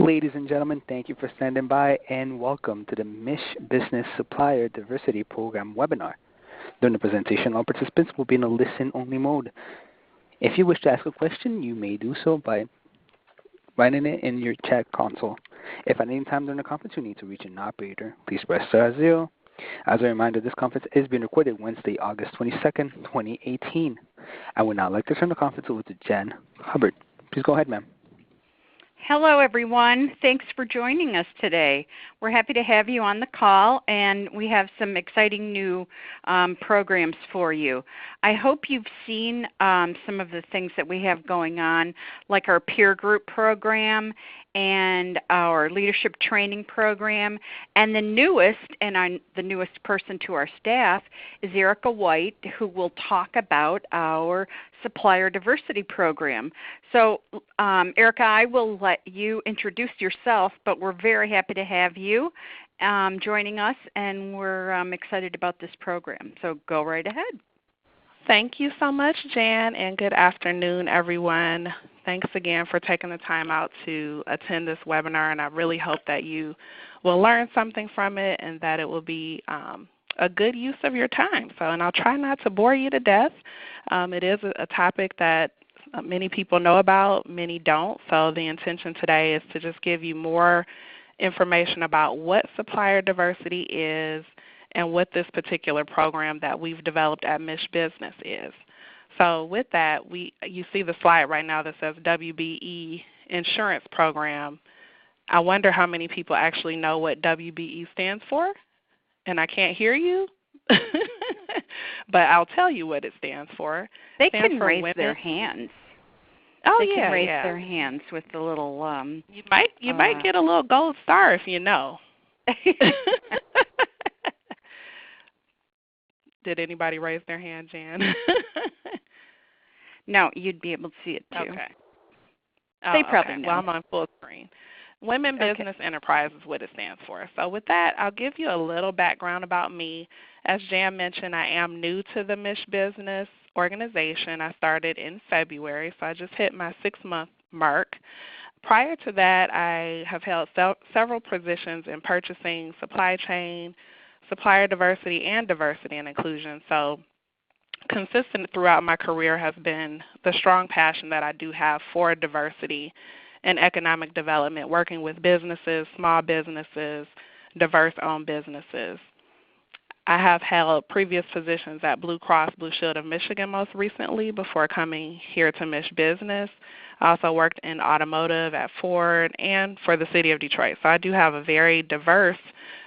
Ladies and gentlemen, thank you for standing by and welcome to the MISH Business Supplier Diversity Program webinar. During the presentation, all participants will be in a listen-only mode. If you wish to ask a question, you may do so by writing it in your chat console. If at any time during the conference you need to reach an operator, please press *0. As a reminder, this conference is being recorded Wednesday, August 22nd, 2018. I would now like to turn the conference over to Jan Hubbard. Please go ahead, ma'am. Hello, everyone. Thanks for joining us today. We're happy to have you on the call, and we have some exciting new programs for you. I hope you've seen some of the things that we have going on, like our peer group program and our leadership training program. And the newest, and the newest person to our staff, is Erica White, who will talk about our Supplier Diversity program. So, Erica, I will let you introduce yourself, but we're very happy to have you joining us, and we're excited about this program. So go right ahead. Thank you so much, Jan, and good afternoon, everyone. Thanks again for taking the time out to attend this webinar, and I really hope that you will learn something from it and that it will be a good use of your time. And I'll try not to bore you to death. It is a topic that many people know about, many don't. So the intention today is to just give you more information about what supplier diversity is and what this particular program that we've developed at MISH Business is. So with that, you see the slide right now that says WBE Insurance Program. I wonder how many people actually know what WBE stands for, and I can't hear you, but I'll tell you what it stands for. They can raise their hands. Oh, they can raise their hands with the little. You might get a little gold star if you know. Did anybody raise their hand, Jan? No, you'd be able to see it too. Okay. They probably know. Well, I'm on full screen. Women Business Enterprise is what it stands for. So with that, I'll give you a little background about me. As Jan mentioned, I am new to the MISH Business organization. I started in February, so I just hit my 6-month mark. Prior to that, I have held several positions in purchasing, supply chain, supplier diversity, and diversity and inclusion. So consistent throughout my career has been the strong passion that I do have for diversity and economic development, working with businesses, small businesses, diverse-owned businesses. I have held previous positions at Blue Cross Blue Shield of Michigan most recently before coming here to MISH Business. I also worked in automotive at Ford and for the city of Detroit. So I do have a very diverse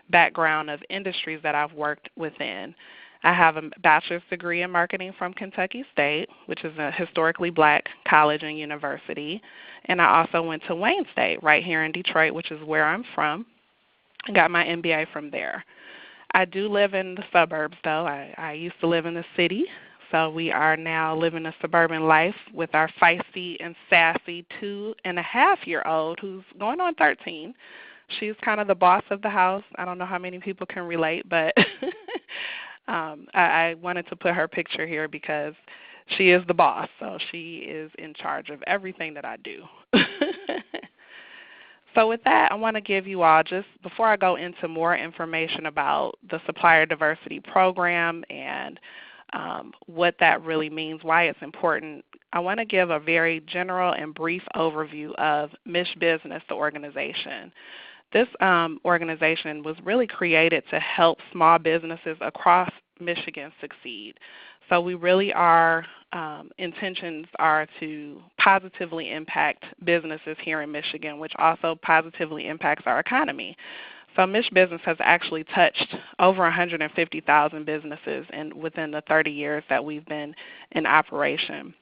background of industries that I've worked within. I have a bachelor's degree in marketing from Kentucky State, which is a historically black college and university. And I also went to Wayne State right here in Detroit, which is where I'm from. I got my MBA from there. I do live in the suburbs, though. I used to live in the city, so we are now living a suburban life with our feisty and sassy 2.5-year-old who's going on 13. She's kind of the boss of the house. I don't know how many people can relate, but I wanted to put her picture here because she is the boss, so she is in charge of everything that I do. So with that, I want to give you all, just before I go into more information about the Supplier Diversity Program and what that really means, why it's important, I want to give a very general and brief overview of MISH Business, the organization. This organization was really created to help small businesses across Michigan succeed. So we really intentions are to positively impact businesses here in Michigan, which also positively impacts our economy. So MISH Business has actually touched over 150,000 businesses within the 30 years that we've been in operation.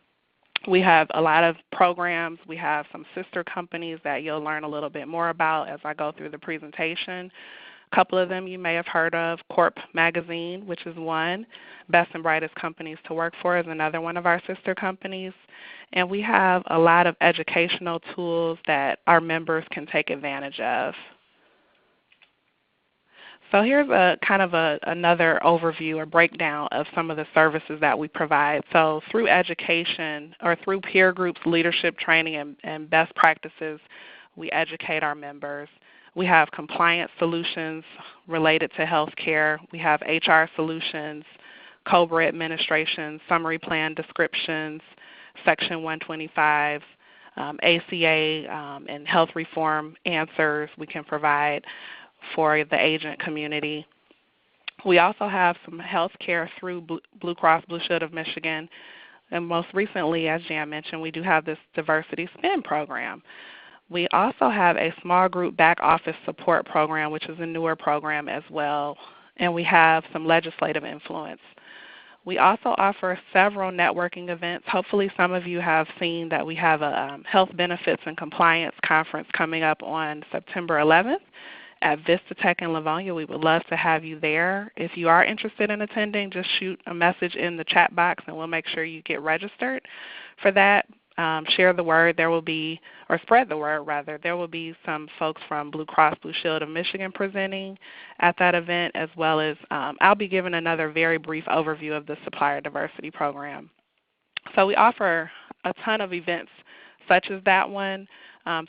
We have a lot of programs. We have some sister companies that you'll learn a little bit more about as I go through the presentation. A couple of them you may have heard of. Corp Magazine, which is one. Best and Brightest Companies to Work For is another one of our sister companies. And we have a lot of educational tools that our members can take advantage of. So here's another overview or breakdown of some of the services that we provide. So through education or through peer groups, leadership training, and best practices, We educate our members. We have compliance solutions related to healthcare. We have HR solutions, COBRA administration, summary plan descriptions, Section 125, ACA and health reform answers we can provide for the agent community. We also have some health care through Blue Cross Blue Shield of Michigan. And most recently, as Jan mentioned, we do have this diversity spend program. We also have a small group back office support program, which is a newer program as well. And we have some legislative influence. We also offer several networking events. Hopefully some of you have seen that we have a health benefits and compliance conference coming up on September 11th at Vista Tech in Livonia. We would love to have you there. If you are interested in attending, just shoot a message in the chat box and we'll make sure you get registered for that. Share the word. There will be, or spread the word rather, there will be some folks from Blue Cross Blue Shield of Michigan presenting at that event, as well as I'll be giving another very brief overview of the Supplier Diversity Program. So we offer a ton of events such as that one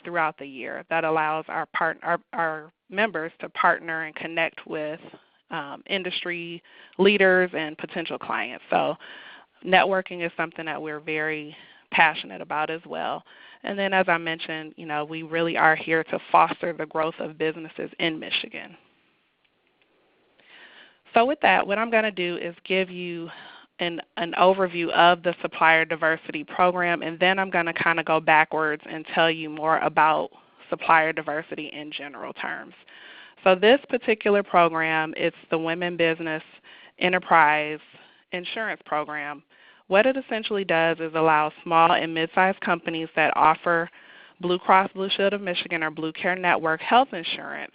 throughout the year that allows our members to partner and connect with industry leaders and potential clients. So networking is something that we're very passionate about as well. And then as I mentioned, we really are here to foster the growth of businesses in Michigan. So with that, what I'm going to do is give you an overview of the Supplier Diversity Program, and then I'm going to kind of go backwards and tell you more about supplier diversity in general terms. So this particular program, it's the Women Business Enterprise Insurance Program. What it essentially does is allow small and mid-sized companies that offer Blue Cross Blue Shield of Michigan or Blue Care Network health insurance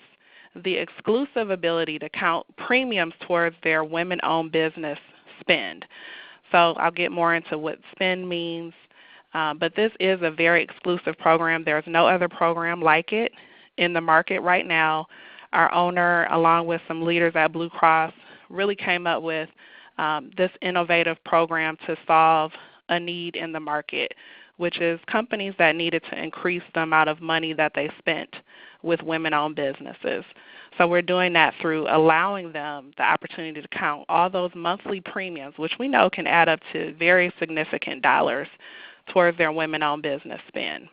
the exclusive ability to count premiums towards their women-owned business spend. So I'll get more into what spend means, but this is a very exclusive program. There's no other program like it in the market right now. Our owner, along with some leaders at Blue Cross, really came up with this innovative program to solve a need in the market, which is companies that needed to increase the amount of money that they spent with women-owned businesses. So we're doing that through allowing them the opportunity to count all those monthly premiums, which we know can add up to very significant dollars towards their women-owned business spend.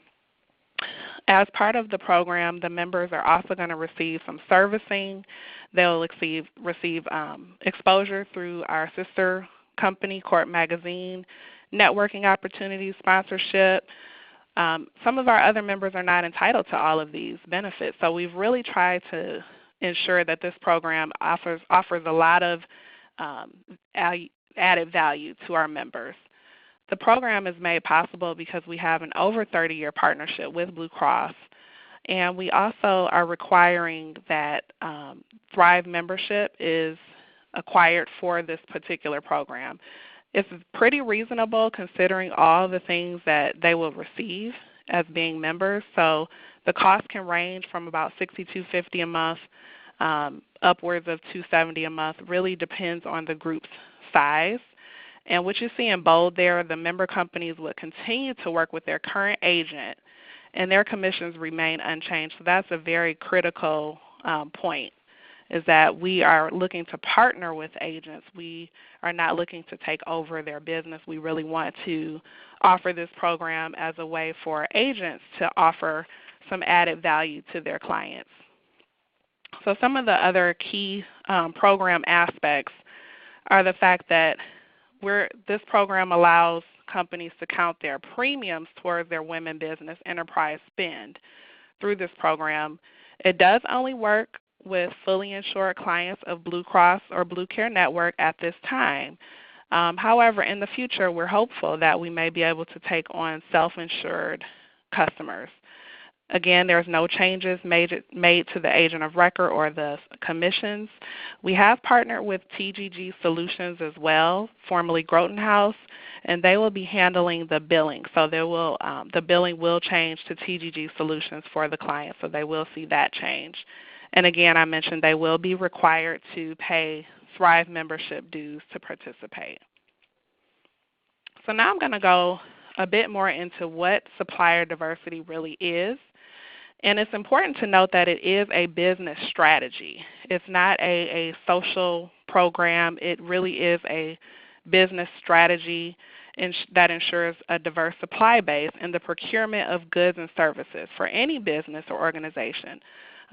As part of the program, the members are also going to receive some servicing. They'll receive exposure through our sister company, Court Magazine, networking opportunities, sponsorship. Some of our other members are not entitled to all of these benefits, so we've really tried to ensure that this program offers a lot of added value to our members. The program is made possible because we have an over 30-year partnership with Blue Cross, and we also are requiring that Thrive membership is acquired for this particular program. It's pretty reasonable considering all the things that they will receive as being members. So the cost can range from about $62.50 a month upwards of $270 a month. Really depends on the group's size. And what you see in bold there, the member companies would continue to work with their current agent, and their commissions remain unchanged. So that's a very critical point, is that we are looking to partner with agents. We are not looking to take over their business. We really want to offer this program as a way for agents to offer some added value to their clients. So some of the other key program aspects are the fact that this program allows companies to count their premiums towards their women business enterprise spend through this program. It does only work with fully insured clients of Blue Cross or Blue Care Network at this time. However, in the future, we're hopeful that we may be able to take on self-insured customers. Again, there's no changes made to the agent of record or the commissions. We have partnered with TGG Solutions as well, formerly Groton House, and they will be handling the billing. So the billing will change to TGG Solutions for the client, so they will see that change. And again, I mentioned they will be required to pay Thrive membership dues to participate. So now I'm going to go a bit more into what supplier diversity really is And it's important to note that it is a business strategy. It's not a social program. It really is a business strategy that ensures a diverse supply base in the procurement of goods and services for any business or organization.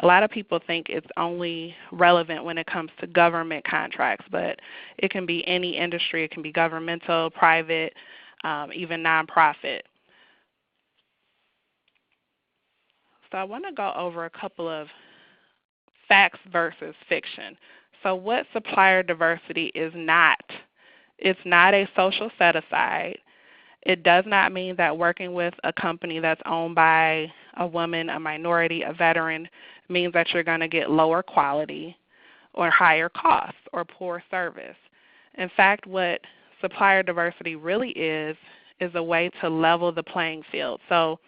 A lot of people think it's only relevant when it comes to government contracts, but it can be any industry. It can be governmental, private, even nonprofit. So I want to go over a couple of facts versus fiction. So what supplier diversity is not. It's not a social set-aside. It does not mean that working with a company that's owned by a woman, a minority, a veteran means that you're going to get lower quality or higher costs or poor service. In fact, what supplier diversity really is a way to level the playing field. So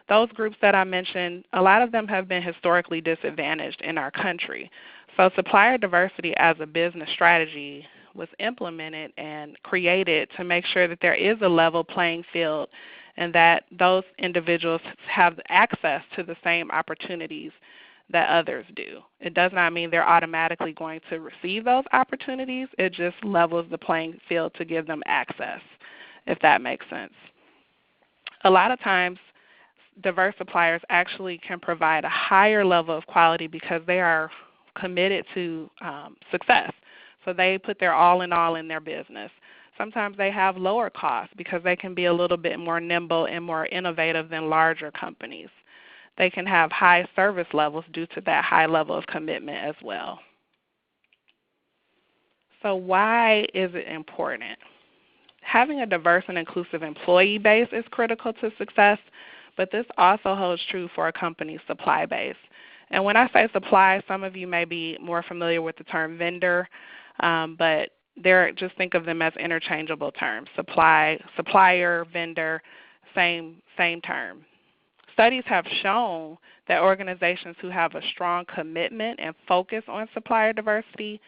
those groups that I mentioned, a lot of them have been historically disadvantaged in our country. So supplier diversity as a business strategy was implemented and created to make sure that there is a level playing field and that those individuals have access to the same opportunities that others do. It does not mean they're automatically going to receive those opportunities. It just levels the playing field to give them access, if that makes sense. A lot of times, diverse suppliers actually can provide a higher level of quality because they are committed to success. So they put their all in their business. Sometimes they have lower costs because they can be a little bit more nimble and more innovative than larger companies. They can have high service levels due to that high level of commitment as well. So why is it important? Having a diverse and inclusive employee base is critical to success, but this also holds true for a company's supply base. And when I say supply, some of you may be more familiar with the term vendor, but just think of them as interchangeable terms. Supplier, vendor, same term. Studies have shown that organizations who have a strong commitment and focus on supplier diversity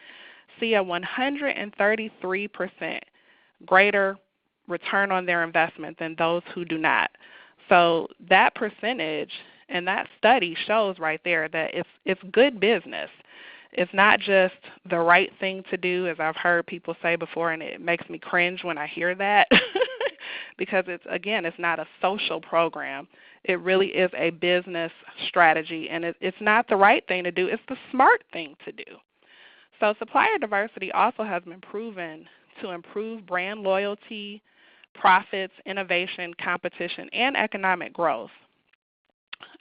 see a 133% greater return on their investment than those who do not. So that percentage and that study shows right there that it's good business. It's not just the right thing to do, as I've heard people say before, and it makes me cringe when I hear that because it's not a social program. It really is a business strategy, and it's not the right thing to do. It's the smart thing to do. So supplier diversity also has been proven to improve brand loyalty, profits, innovation, competition, and economic growth.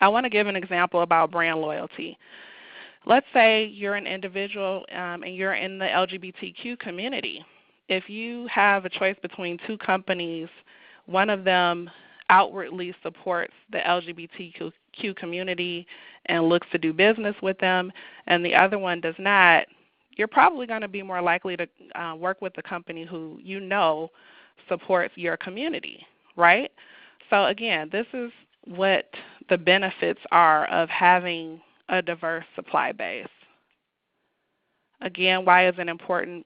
I want to give an example about brand loyalty. Let's say you're an individual and you're in the LGBTQ community. If you have a choice between two companies, one of them outwardly supports the LGBTQ community and looks to do business with them, and the other one does not, you're probably going to be more likely to work with the company who you know supports your community, right? So again, this is what the benefits are of having a diverse supply base. Again, why is it important?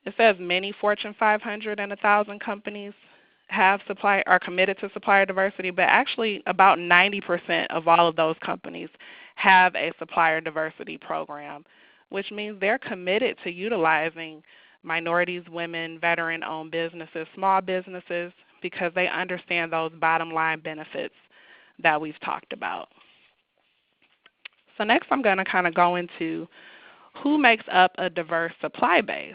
It says many Fortune 500 and 1,000 companies are committed to supplier diversity, but actually about 90% of all of those companies have a supplier diversity program, which means they're committed to utilizing minorities, women, veteran-owned businesses, small businesses, because they understand those bottom line benefits that we've talked about. So next I'm going to kind of go into who makes up a diverse supply base.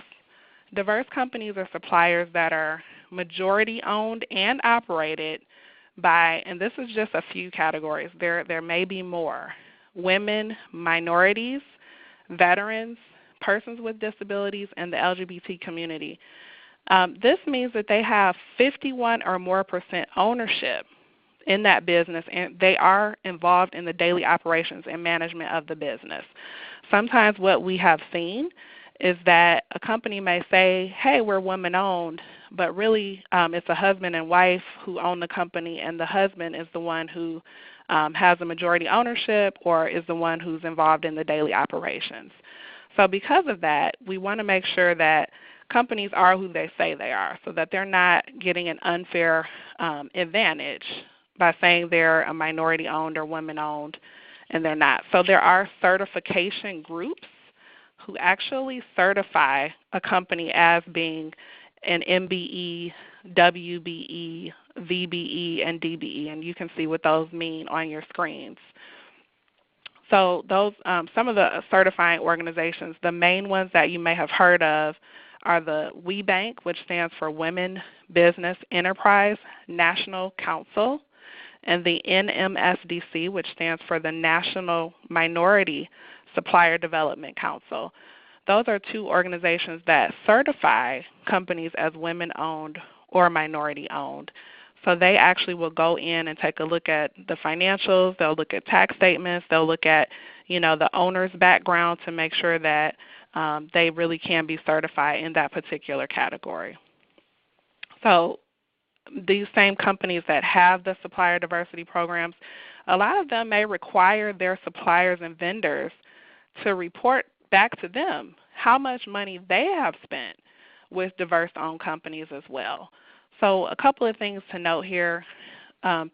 Diverse companies are suppliers that are majority owned and operated by, and this is just a few categories, there may be more, women, minorities, veterans, persons with disabilities, and the LGBT community. This means that they have 51 or more % ownership in that business, and they are involved in the daily operations and management of the business. Sometimes what we have seen is that a company may say, hey, we're woman-owned, but really it's a husband and wife who own the company, and the husband is the one who has a majority ownership or is the one who's involved in the daily operations. So because of that, we want to make sure that companies are who they say they are, so that they're not getting an unfair advantage by saying they're a minority-owned or women-owned. and they're not. So there are certification groups who actually certify a company as being an MBE, WBE, VBE, and DBE, and you can see what those mean on your screens. So those, some of the certifying organizations, the main ones that you may have heard of are the WBENC, which stands for Women Business Enterprise National Council, and the NMSDC, which stands for the National Minority Supplier Development Council. Those are two organizations that certify companies as women-owned or minority-owned. So they actually will go in and take a look at the financials. They'll look at tax statements. They'll look at, the owner's background to make sure that they really can be certified in that particular category. So these same companies that have the supplier diversity programs, a lot of them may require their suppliers and vendors to report back to them how much money they have spent with diverse-owned companies as well. So a couple of things to note here. Some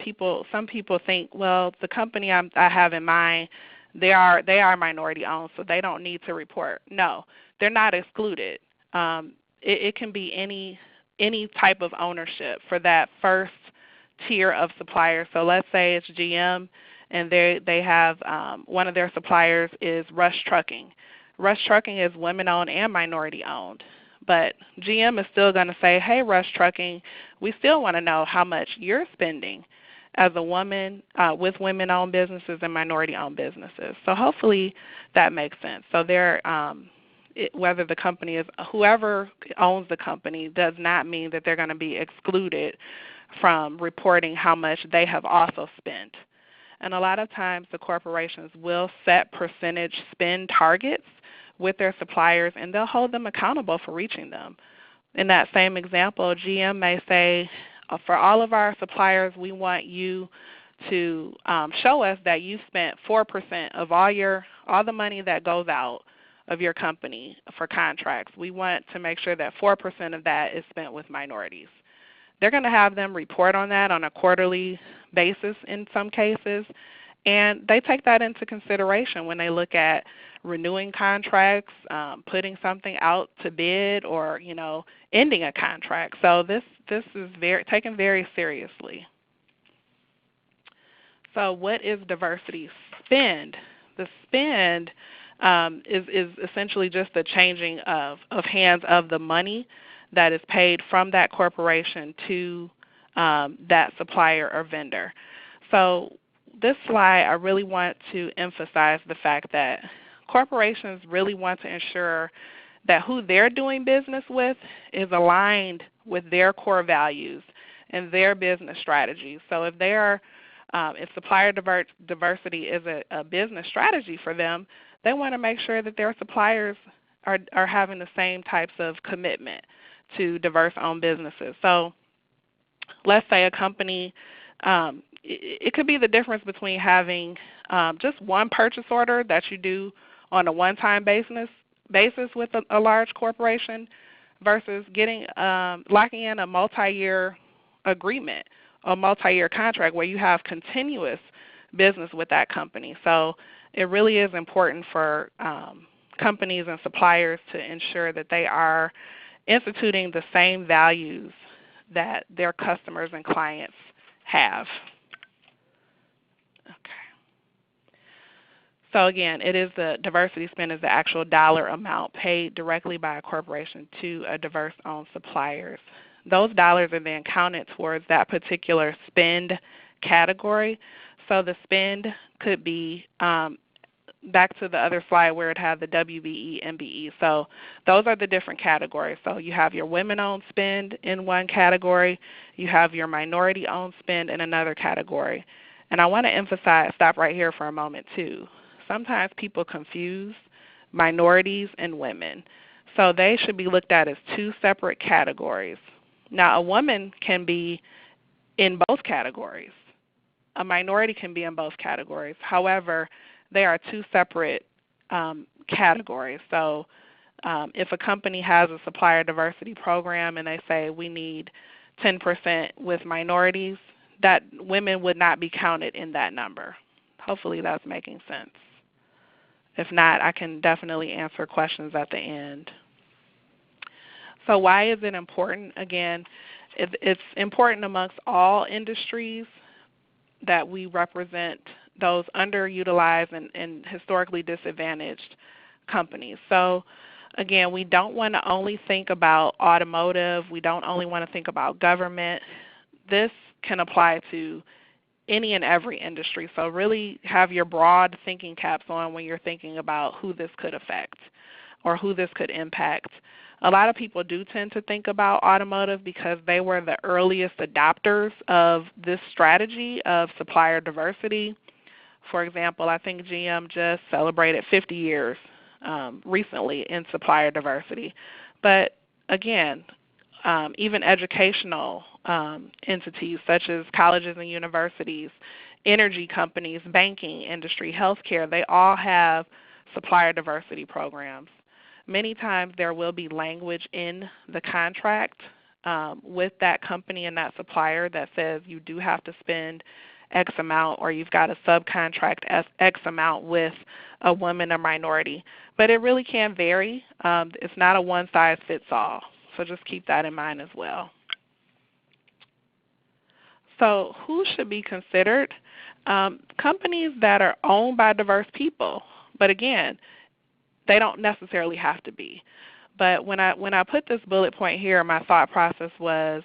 people think, well, the company I have in mind, they are minority-owned, so they don't need to report. No, they're not excluded. It can be any type of ownership for that first tier of suppliers. So let's say it's GM, and they have one of their suppliers is Rush Trucking. Rush Trucking is women-owned and minority-owned. But GM is still going to say, hey, Rush Trucking, we still want to know how much you're spending as a woman with women-owned businesses and minority-owned businesses. So hopefully that makes sense. So whether the company is, whoever owns the company does not mean that they're going to be excluded from reporting how much they have also spent. And a lot of times the corporations will set percentage spend targets with their suppliers, and they'll hold them accountable for reaching them. In that same example, GM may say, for all of our suppliers, we want you to show us that you spent 4% of all the money that goes out of your company for contracts. We want to make sure that 4% of that is spent with minorities. They're going to have them report on that on a quarterly basis in some cases, and they take that into consideration when they look at renewing contracts, putting something out to bid, or ending a contract. So this is taken very seriously. So what is diversity spend? The spend is essentially just the changing of hands of the money that is paid from that corporation to that supplier or vendor. So this slide, I really want to emphasize the fact that corporations really want to ensure that who they're doing business with is aligned with their core values and their business strategies. So if supplier diversity is a business strategy for them, they want to make sure that their suppliers are having the same types of commitment to diverse-owned businesses. So let's say a company, it could be the difference between having just one purchase order that you do on a one-time basis with a large corporation versus locking in a multi-year agreement, a multi-year contract where you have continuous business with that company. So it really is important for companies and suppliers to ensure that they are instituting the same values that their customers and clients have. So again, it is the diversity spend is the actual dollar amount paid directly by a corporation to a diverse-owned suppliers. Those dollars are then counted towards that particular spend category. So the spend could be back to the other slide where it had the WBE, MBE. So those are the different categories. So you have your women-owned spend in one category. You have your minority-owned spend in another category. And I want to stop right here for a moment too. Sometimes people confuse minorities and women. So they should be looked at as two separate categories. Now, a woman can be in both categories. A minority can be in both categories. However, they are two separate categories. So if a company has a supplier diversity program and they say we need 10% with minorities, that women would not be counted in that number. Hopefully that's making sense. If not, I can definitely answer questions at the end. So why is it important? Again, it's important amongst all industries that we represent those underutilized and historically disadvantaged companies. So again, we don't want to only think about automotive. We don't only want to think about government. This can apply to any and every industry. So really have your broad thinking caps on when you're thinking about who this could affect or who this could impact. A lot of people do tend to think about automotive because they were the earliest adopters of this strategy of supplier diversity. For example, I think GM just celebrated 50 years recently in supplier diversity. But again, even educational entities such as colleges and universities, energy companies, banking industry, healthcare, they all have supplier diversity programs. Many times there will be language in the contract with that company and that supplier that says you do have to spend X amount or you've got to subcontract X amount with a woman or minority. But it really can vary. It's not a one-size-fits-all. So just keep that in mind as well. So who should be considered? Companies that are owned by diverse people. But again, they don't necessarily have to be. But when I put this bullet point here, my thought process was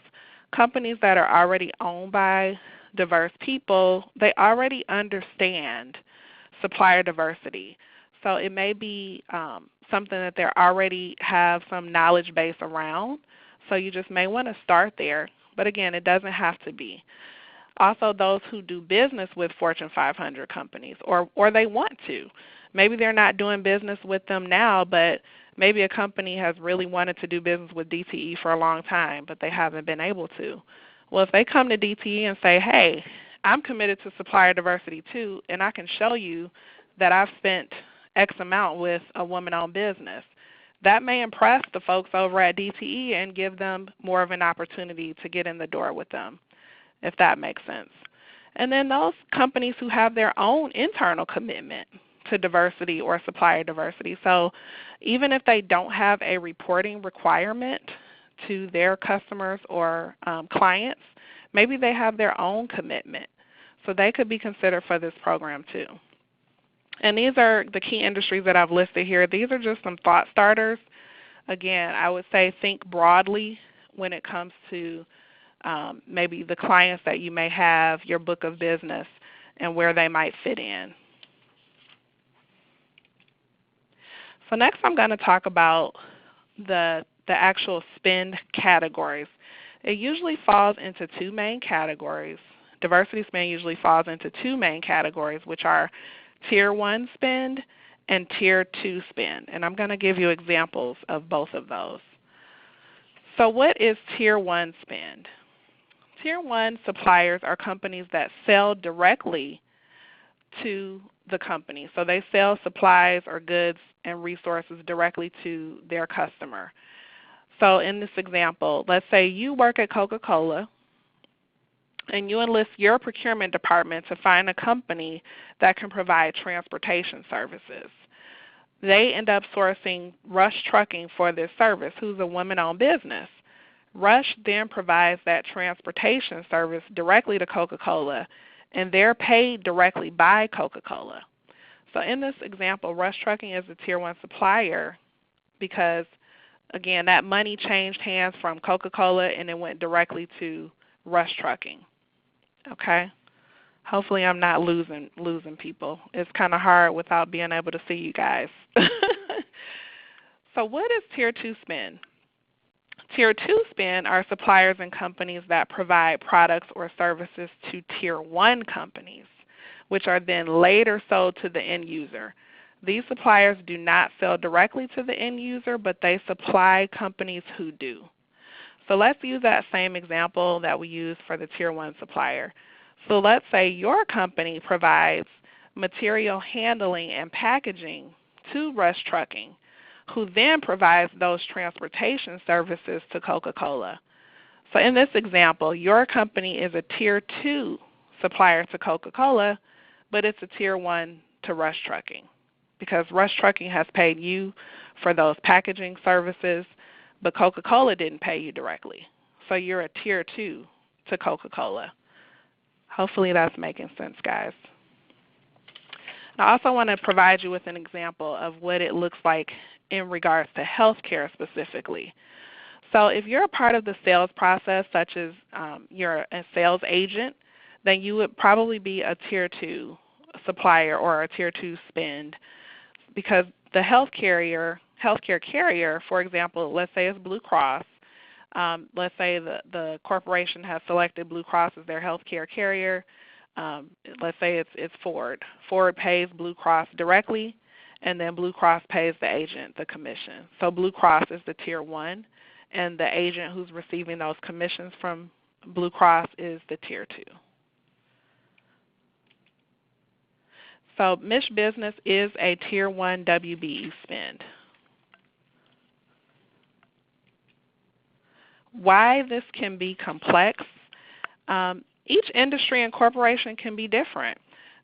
companies that are already owned by diverse people, they already understand supplier diversity. So it may be something that they already have some knowledge base around. So you just may want to start there. But again, it doesn't have to be. Also, those who do business with Fortune 500 companies, or they want to. Maybe they're not doing business with them now, but maybe a company has really wanted to do business with DTE for a long time, but they haven't been able to. Well, if they come to DTE and say, hey, I'm committed to supplier diversity too, and I can show you that I've spent X amount with a woman-owned business, that may impress the folks over at DTE and give them more of an opportunity to get in the door with them, if that makes sense. And then those companies who have their own internal commitment to diversity or supplier diversity. So even if they don't have a reporting requirement to their customers or clients, maybe they have their own commitment. So they could be considered for this program too. And these are the key industries that I've listed here. These are just some thought starters. Again, I would say think broadly when it comes to maybe the clients that you may have, your book of business, and where they might fit in. So next I'm going to talk about the actual spend categories. It usually falls into two main categories. Diversity spend usually falls into two main categories, which are Tier 1 spend and Tier 2 spend. And I'm going to give you examples of both of those. So what is Tier 1 spend? Tier 1 suppliers are companies that sell directly to the company. So they sell supplies or goods and resources directly to their customer. So in this example, let's say you work at Coca-Cola and you enlist your procurement department to find a company that can provide transportation services. They end up sourcing Rush Trucking for this service, who's a woman-owned business. Rush then provides that transportation service directly to Coca-Cola, and they're paid directly by Coca-Cola. So in this example, Rush Trucking is a Tier 1 supplier because, again, that money changed hands from Coca-Cola and it went directly to Rush Trucking. Okay? Hopefully I'm not losing people. It's kind of hard without being able to see you guys. So what is Tier 2 spend? Tier 2 spend are suppliers and companies that provide products or services to Tier 1 companies, which are then later sold to the end user. These suppliers do not sell directly to the end user, but they supply companies who do. So let's use that same example that we used for the Tier 1 supplier. So let's say your company provides material handling and packaging to Rush Trucking, who then provides those transportation services to Coca-Cola. So in this example, your company is a Tier 2 supplier to Coca-Cola, but it's a tier 1 to Rush Trucking because Rush Trucking has paid you for those packaging services, but Coca-Cola didn't pay you directly. So you're a tier 2 to Coca-Cola. Hopefully that's making sense, guys. I also want to provide you with an example of what it looks like in regards to healthcare specifically. So if you're a part of the sales process, such as you're a sales agent, then you would probably be a tier 2 supplier or a tier 2 spend, because the healthcare carrier, for example, let's say it's Blue Cross. Let's say the corporation has selected Blue Cross as their healthcare carrier. Let's say it's Ford. Ford pays Blue Cross directly, and then Blue Cross pays the agent the commission. So Blue Cross is the tier 1, and the agent who's receiving those commissions from Blue Cross is the tier 2. So Mish Business is a tier 1 WBE spend. Why this can be complex? Each industry and corporation can be different.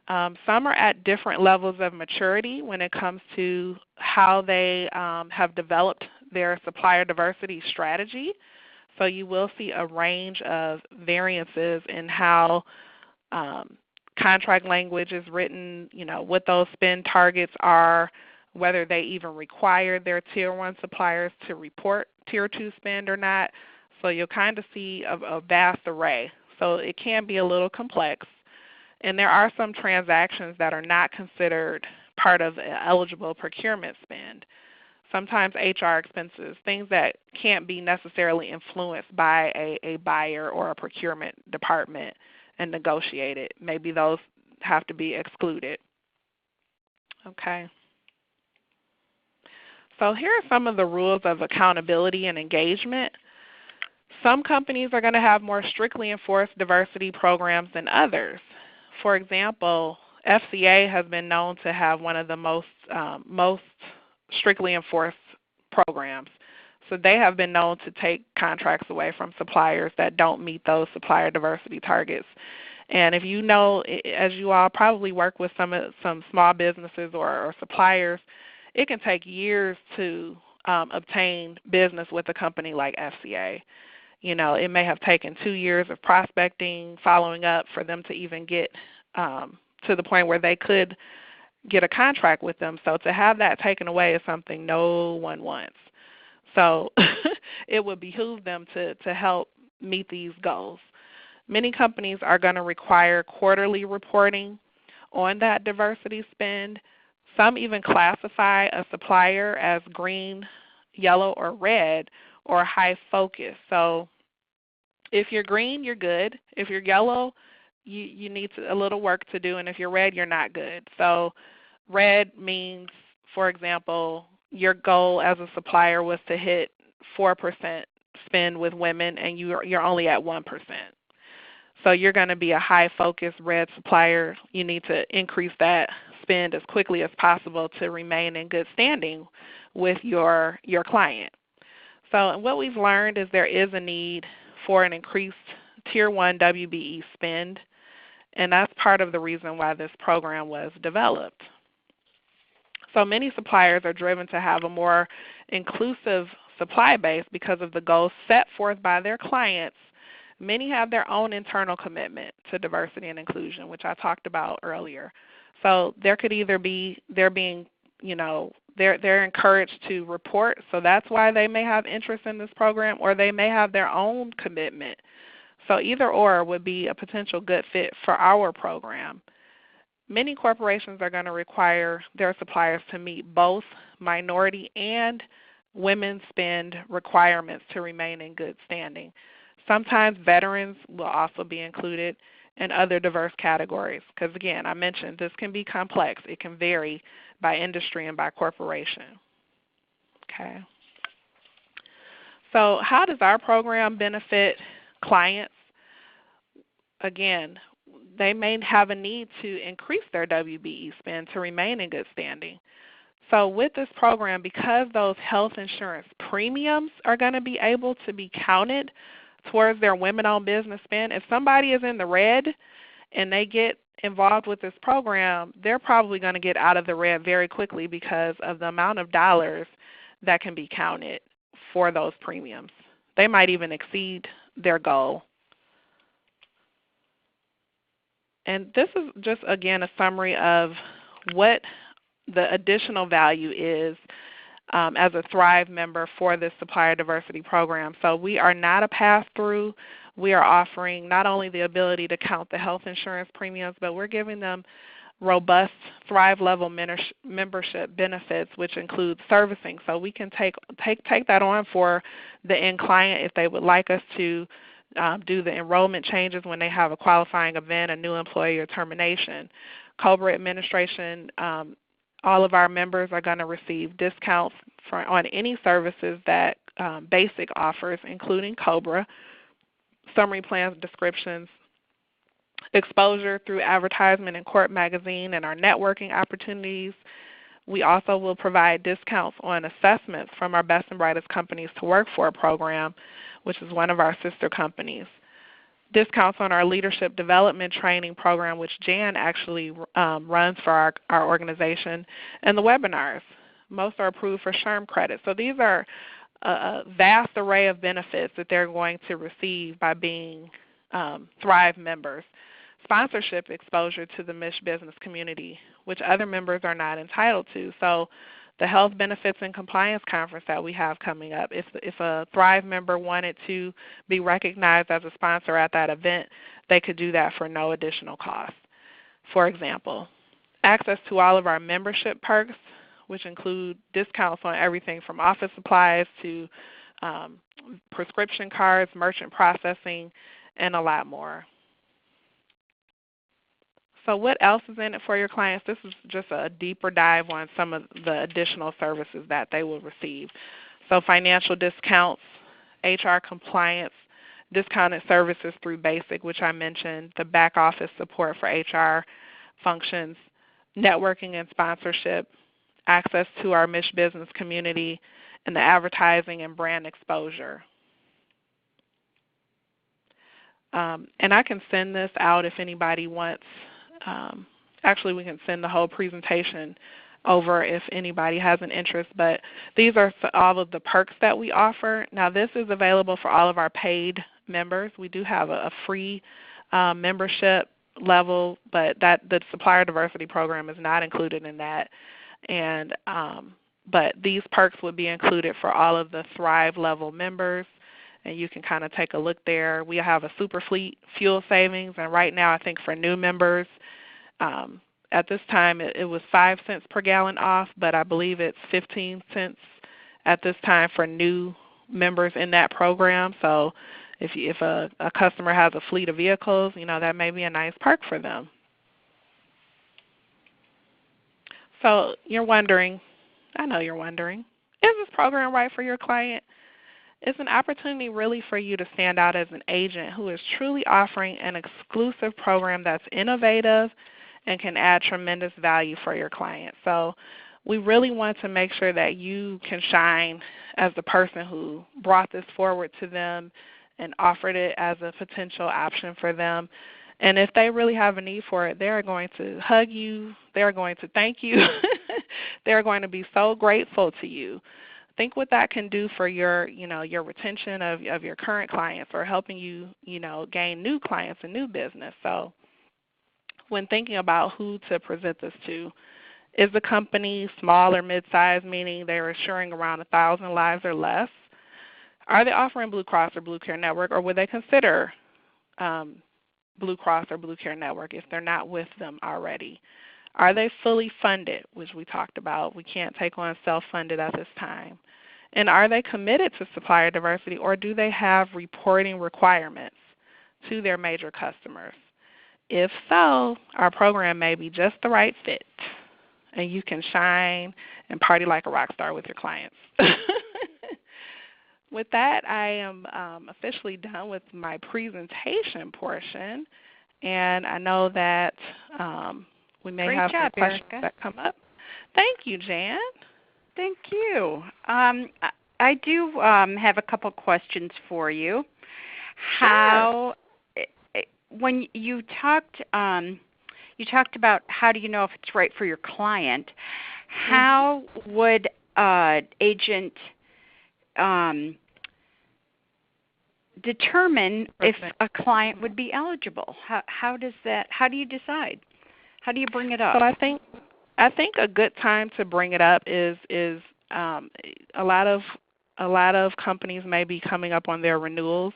Some are at different levels of maturity when it comes to how they have developed their supplier diversity strategy. So you will see a range of variances in how contract language is written, what those spend targets are, whether they even require their tier 1 suppliers to report tier 2 spend or not. So you'll kind of see a vast array. So it can be a little complex. And there are some transactions that are not considered part of eligible procurement spend. Sometimes HR expenses, things that can't be necessarily influenced by a buyer or a procurement department and negotiated. Maybe those have to be excluded. Okay. So here are some of the rules of accountability and engagement. Some companies are going to have more strictly enforced diversity programs than others. For example, FCA has been known to have one of the most strictly enforced programs. So they have been known to take contracts away from suppliers that don't meet those supplier diversity targets. And if you know, as you all probably work with some small businesses or suppliers, it can take years to obtain business with a company like FCA. It may have taken 2 years of prospecting, following up for them to even get to the point where they could get a contract with them. So to have that taken away is something no one wants. So it would behoove them to help meet these goals. Many companies are going to require quarterly reporting on that diversity spend. Some even classify a supplier as green, yellow, or red, or high focus. So if you're green, you're good. If you're yellow, you need a little work to do. And if you're red, you're not good. So red means, for example, your goal as a supplier was to hit 4% spend with women, and you're only at 1%. So you're going to be a high focus red supplier. You need to increase that spend as quickly as possible to remain in good standing with your client. So what we've learned is there is a need for an increased Tier 1 WBE spend, and that's part of the reason why this program was developed. So many suppliers are driven to have a more inclusive supply base because of the goals set forth by their clients. Many have their own internal commitment to diversity and inclusion, which I talked about earlier. So there could either be they're encouraged to report, so that's why they may have interest in this program, or they may have their own commitment. So either or would be a potential good fit for our program. Many corporations are going to require their suppliers to meet both minority and women spend requirements to remain in good standing. Sometimes veterans will also be included and other diverse categories because, again, I mentioned this can be complex. It can vary by industry and by corporation. Okay. So how does our program benefit clients? Again, they may have a need to increase their WBE spend to remain in good standing. So with this program, because those health insurance premiums are going to be able to be counted towards their women-owned business spend, if somebody is in the red and they get involved with this program, they're probably going to get out of the red very quickly because of the amount of dollars that can be counted for those premiums. They might even exceed their goal. And this is just, again, a summary of what the additional value is as a Thrive member for this Supplier Diversity program. So we are not a pass-through. We are offering not only the ability to count the health insurance premiums, but we're giving them robust Thrive level membership benefits, which include servicing. So we can take that on for the end client if they would like us to do the enrollment changes when they have a qualifying event, a new employee, or termination. COBRA administration, all of our members are going to receive discounts on any services that Basic offers, including COBRA, summary plans, descriptions, exposure through advertisement in Court Magazine and our networking opportunities. We also will provide discounts on assessments from our Best and Brightest Companies to Work For program, which is one of our sister companies. Discounts on our leadership development training program, which Jan actually runs for our organization, and the webinars. Most are approved for SHRM credit. So these are a vast array of benefits that they're going to receive by being Thrive members. Sponsorship exposure to the MISH business community, which other members are not entitled to. So the Health Benefits and Compliance Conference that we have coming up, if a Thrive member wanted to be recognized as a sponsor at that event, they could do that for no additional cost. For example, access to all of our membership perks, which include discounts on everything from office supplies to prescription cards, merchant processing, and a lot more. So what else is in it for your clients? This is just a deeper dive on some of the additional services that they will receive. So financial discounts, HR compliance, discounted services through Basic, which I mentioned, the back office support for HR functions, networking and sponsorship, access to our MISH business community, and the advertising and brand exposure. And I can send this out if anybody wants. Actually, we can send the whole presentation over if anybody has an interest, but these are all of the perks that we offer. Now, this is available for all of our paid members. We do have a free membership level, but the Supplier Diversity program is not included in that. And but these perks would be included for all of the Thrive level members, and you can kind of take a look there. We have a super fleet fuel savings, and right now I think for new members, at this time it was 5 cents per gallon off, but I believe it's 15 cents at this time for new members in that program. So if a customer has a fleet of vehicles, that may be a nice perk for them. So you're wondering, I know you're wondering, is this program right for your client? It's an opportunity really for you to stand out as an agent who is truly offering an exclusive program that's innovative and can add tremendous value for your client. So we really want to make sure that you can shine as the person who brought this forward to them and offered it as a potential option for them. And if they really have a need for it, they're going to hug you. They're going to thank you. They're going to be so grateful to you. Think what that can do for your retention of your current clients, or helping you, gain new clients and new business. So when thinking about who to present this to, is the company small or mid-sized, meaning they're insuring around 1,000 lives or less? Are they offering Blue Cross or Blue Care Network, or would they consider Blue Cross or Blue Care Network if they're not with them already? Are they fully funded, which we talked about? We can't take on self-funded at this time. And are they committed to supplier diversity, or do they have reporting requirements to their major customers? If so, our program may be just the right fit, and you can shine and party like a rock star with your clients. With that, I am officially done with my presentation portion, and I know that we may have some questions that come up. Thank you, Jan. Thank you. I do have a couple questions for you. Sure. When you talked, you talked about how do you know if it's right for your client. How would agent determine if a client would be eligible? How do you decide? How do you bring it up? So I think a good time to bring it up is a lot of companies may be coming up on their renewals,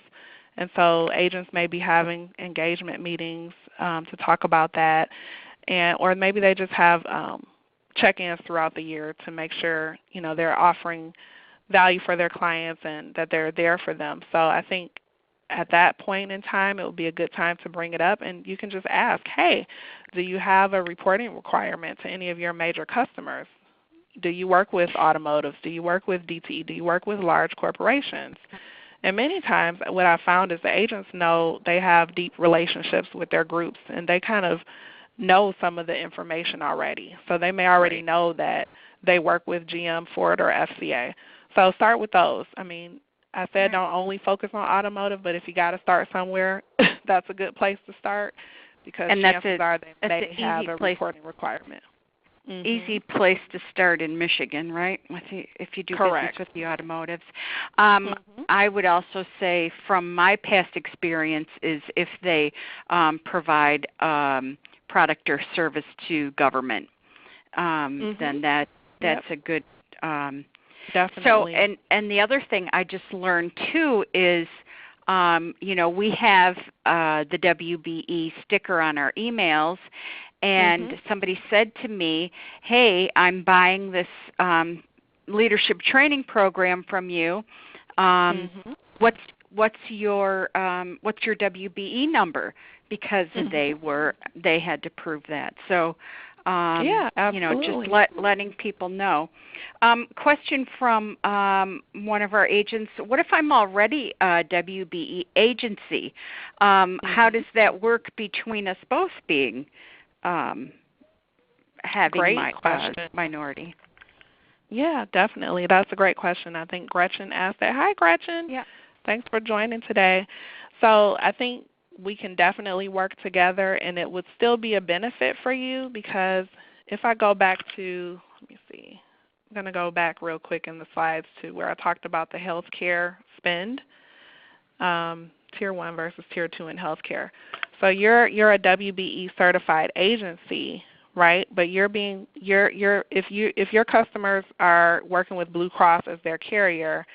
and so agents may be having engagement meetings to talk about that, or maybe they just have check-ins throughout the year to make sure they're offering value for their clients and that they're there for them. So I think at that point in time, it would be a good time to bring it up, and you can just ask, hey, do you have a reporting requirement to any of your major customers? Do you work with automotives? Do you work with DTE? Do you work with large corporations? And many times what I found is the agents know they have deep relationships with their groups, and they kind of know some of the information already. So they may already know that they work with GM, Ford, or FCA. So start with those. I mean, I said don't only focus on automotive, but if you got to start somewhere, that's a good place to start because chances are they may have a reporting requirement. Easy place to start in Michigan, right? If you do business with the automotives. I would also say from my past experience is if they provide product or service to government, then that's a good definitely. So and the other thing I just learned too is we have the WBE sticker on our emails, and somebody said to me, hey, I'm buying this leadership training program from you. What's your WBE number? Because they had to prove that. So absolutely. just letting people know. Question from one of our agents: what if I'm already a WBE agency? How does that work between us both being having minority? Yeah, definitely. That's a great question. I think Gretchen asked that. Hi, Gretchen. Yeah. Thanks for joining today. So I think we can definitely work together, and it would still be a benefit for you because if I go back to, let me see, I'm going to go back real quick in the slides to where I talked about the healthcare spend, Tier 1 versus Tier 2 in healthcare. So you're a WBE certified agency, right? But if your customers are working with Blue Cross as their carrier,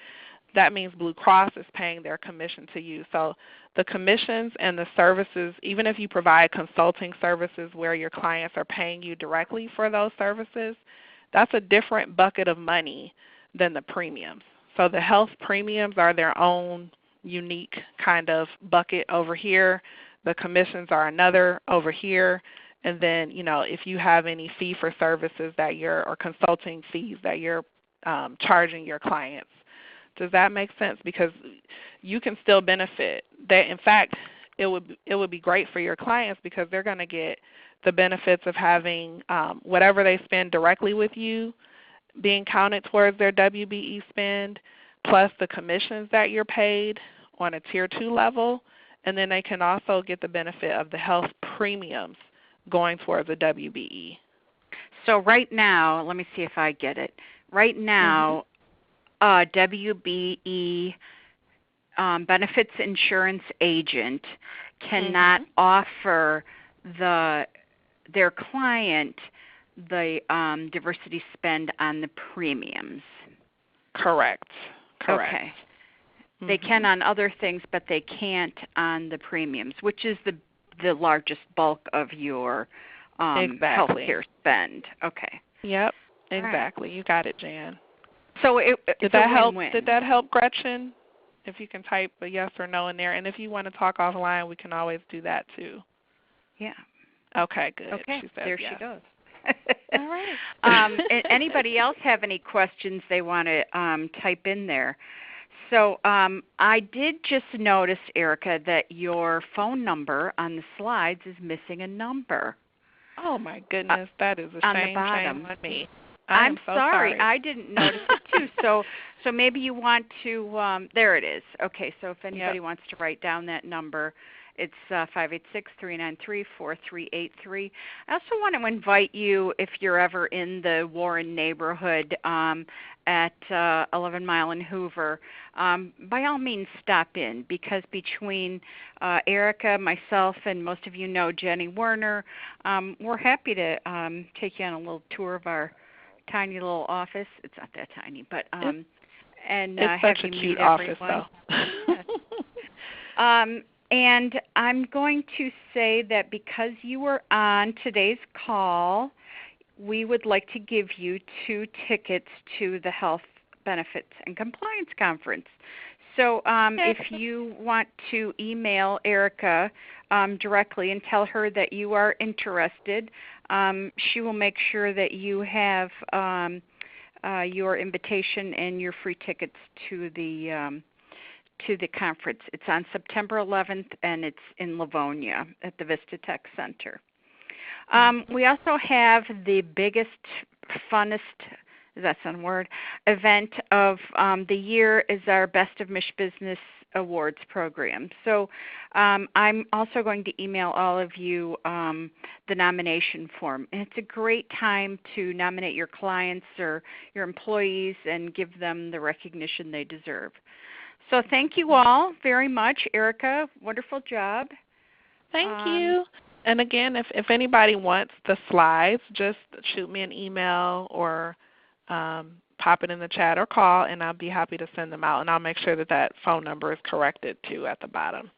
that means Blue Cross is paying their commission to you. So the commissions and the services, even if you provide consulting services where your clients are paying you directly for those services, that's a different bucket of money than the premiums. So the health premiums are their own unique kind of bucket over here. The commissions are another over here. And then, if you have any fee for services or consulting fees that you're charging your clients. Does that make sense? Because you can still benefit. In fact, it would be great for your clients because they're going to get the benefits of having whatever they spend directly with you being counted towards their WBE spend, plus the commissions that you're paid on a Tier 2 level, and then they can also get the benefit of the health premiums going towards a WBE. So right now, let me see if I get it. Right now, WBE benefits insurance agent cannot offer their client the diversity spend on the premiums. Correct. Okay. They can on other things, but they can't on the premiums, which is the largest bulk of your healthcare spend. Okay. Yep. Exactly. Right. You got it, Jan. So did that help? Did that help, Gretchen? If you can type a yes or no in there, and if you want to talk offline, we can always do that too. Yeah. Okay. Good. Okay. She says there yes. she goes. All right. Anybody else have any questions they want to type in there? So I did just notice, Erica, that your phone number on the slides is missing a number. Oh my goodness, that is a shame on me. I'm so sorry. I didn't notice it too. So maybe you want to. There it is. Okay. So if anybody wants to write down that number, It's 586-393-4383. I also want to invite you, if you're ever in the Warren neighborhood at 11 Mile and Hoover, by all means stop in, because between Erica, myself, and most of you know Jenny Werner, we're happy to take you on a little tour of our tiny little office. It's not that tiny, but and it's have such you a cute meet office, everyone. though. And I'm going to say that because you were on today's call, we would like to give you 2 tickets to the Health Benefits and Compliance Conference. So if you want to email Erica directly and tell her that you are interested, she will make sure that you have your invitation and your free tickets to the conference. It's on September 11th, and it's in Livonia at the Vista Tech Center. We also have the biggest, funnest, that's a word, event of the year is our Best of Mich Business Awards program. So I'm also going to email all of you the nomination form. And it's a great time to nominate your clients or your employees and give them the recognition they deserve. So thank you all very much. Erica, wonderful job. Thank you. And again, if anybody wants the slides, just shoot me an email or pop it in the chat or call, and I'll be happy to send them out. And I'll make sure that that phone number is corrected too at the bottom.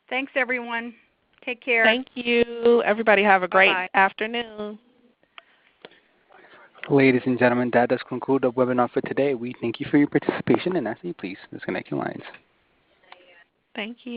Thanks, everyone. Take care. Thank you. Everybody have a great Bye-bye. afternoon. Ladies and gentlemen, that does conclude the webinar for today. We thank you for your participation and ask that you please disconnect your lines. Thank you.